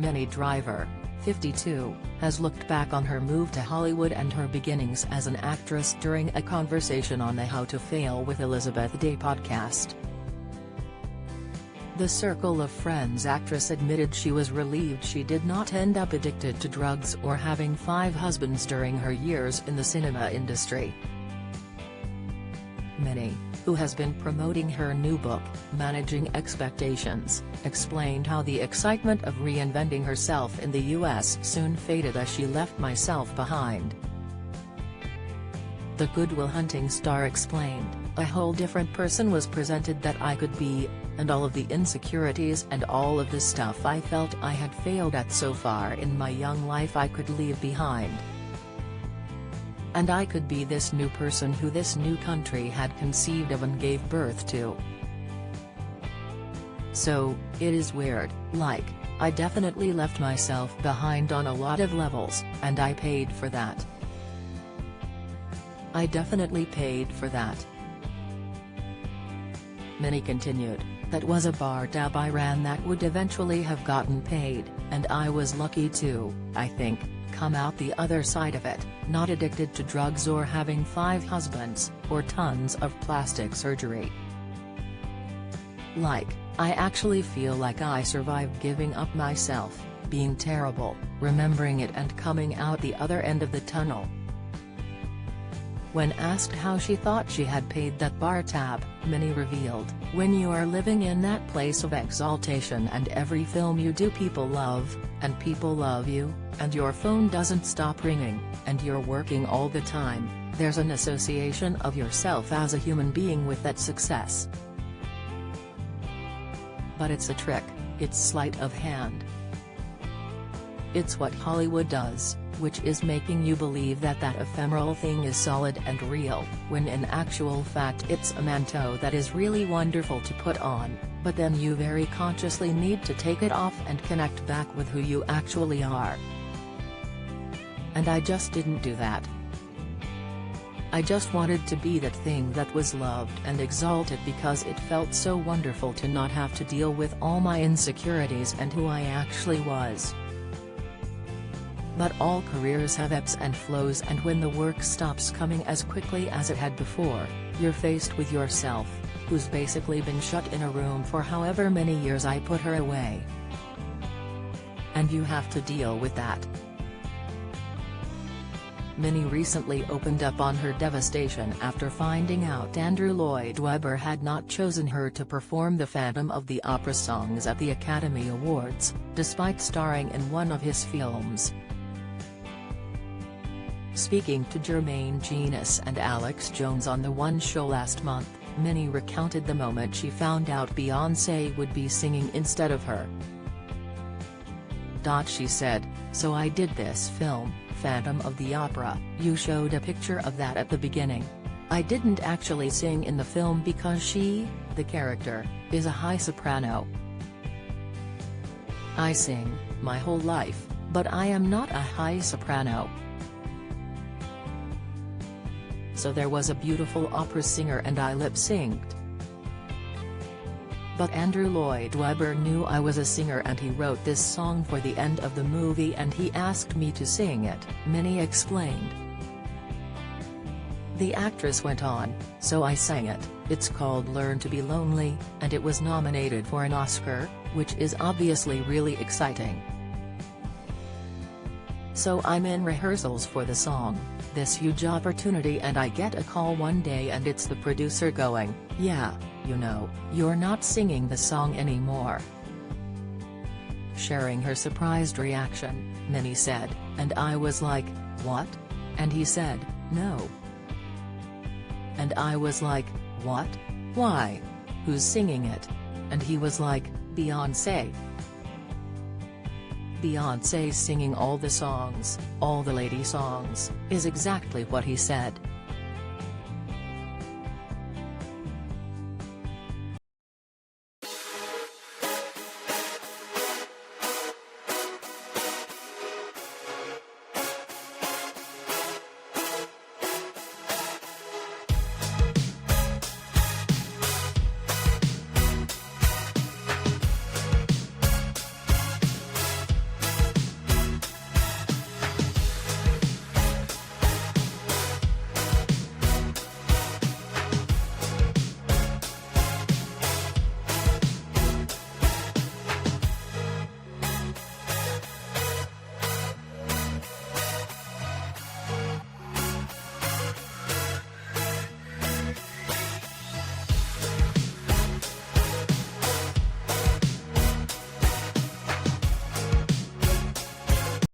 Minnie Driver, 52, has looked back on her move to Hollywood and her beginnings as an actress during a conversation on the How to Fail with Elizabeth Day podcast. The Circle of Friends actress admitted she was relieved she did not end up addicted to drugs or having 5 husbands during her years in the cinema industry. Minnie, who has been promoting her new book, Managing Expectations, explained how the excitement of reinventing herself in the US soon faded as she left myself behind. The Good Will Hunting star explained, "A whole different person was presented that I could be, and all of the insecurities and all of the stuff I felt I had failed at so far in my young life I could leave behind. And I could be this new person who this new country had conceived of and gave birth to. So, it is weird, like, I definitely left myself behind on a lot of levels, and I paid for that. I definitely paid for that." Minnie continued, "That was a bar tab I ran that would eventually have gotten paid, and I was lucky to, I think, come out the other side of it, not addicted to drugs or having 5 husbands, or tons of plastic surgery. Like, I actually feel like I survived giving up myself, being terrible, remembering it and coming out the other end of the tunnel." When asked how she thought she had paid that bar tab, Minnie revealed, "When you are living in that place of exaltation and every film you do people love, and people love you, and your phone doesn't stop ringing, and you're working all the time, there's an association of yourself as a human being with that success. But it's a trick, it's sleight of hand. It's what Hollywood does, which is making you believe that that ephemeral thing is solid and real, when in actual fact it's a manteau that is really wonderful to put on, but then you very consciously need to take it off and connect back with who you actually are. And I just didn't do that. I just wanted to be that thing that was loved and exalted because it felt so wonderful to not have to deal with all my insecurities and who I actually was. But all careers have ebbs and flows, and when the work stops coming as quickly as it had before, you're faced with yourself, who's basically been shut in a room for however many years I put her away. And you have to deal with that." Minnie recently opened up on her devastation after finding out Andrew Lloyd Webber had not chosen her to perform the Phantom of the Opera songs at the Academy Awards, despite starring in one of his films. Speaking to Jermaine Genius and Alex Jones on The One Show last month, Minnie recounted the moment she found out Beyoncé would be singing instead of her. She said, "So I did this film, Phantom of the Opera, you showed a picture of that at the beginning. I didn't actually sing in the film because she, the character, is a high soprano. I sing, my whole life, but I am not a high soprano. So there was a beautiful opera singer and I lip-synced. But Andrew Lloyd Webber knew I was a singer and he wrote this song for the end of the movie and he asked me to sing it," Minnie explained. The actress went on, "So I sang it, it's called Learn to Be Lonely, and it was nominated for an Oscar, which is obviously really exciting. So I'm in rehearsals for the song, this huge opportunity, and I get a call one day and it's the producer going, 'Yeah, you know, you're not singing the song anymore.'" Sharing her surprised reaction, Minnie said, "And I was like, 'What?' And he said, 'No.' And I was like, 'What? Why? Who's singing it?' And he was like, 'Beyoncé. Beyoncé singing all the songs, all the lady songs,' is exactly what he said.